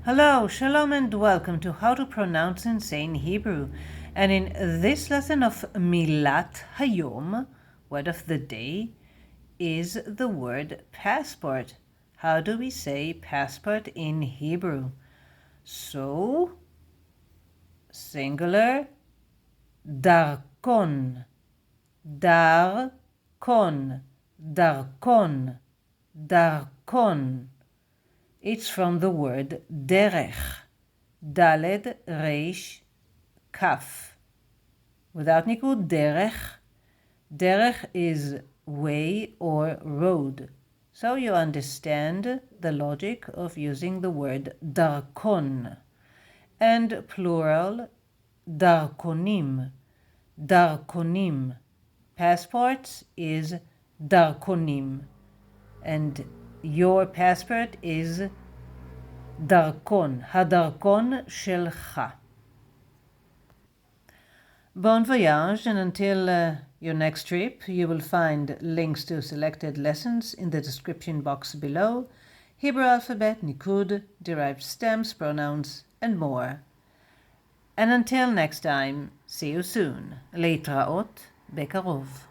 Hello, Shalom, and welcome to How to Pronounce and Say in Hebrew. And in this lesson of Milat Hayom, word of the day, is the word passport. How do we say passport in Hebrew? So, singular, Darkon, Darkon, Darkon, Darkon. It's from the word derech, Dalet, Resh, Kaf. Without Niqqud, derech. Derech is way or road. So you understand the logic of using the word darkon. And plural, darkonim, darkonim. Passports is darkonim. And your passport is דרכון, הדרכון שלך. Bon voyage, and until your next trip, you will find links to selected lessons in the description box below, Hebrew alphabet, Niqqud, derived stems, pronouns, and more. And until next time, see you soon. להתראות בקרוב.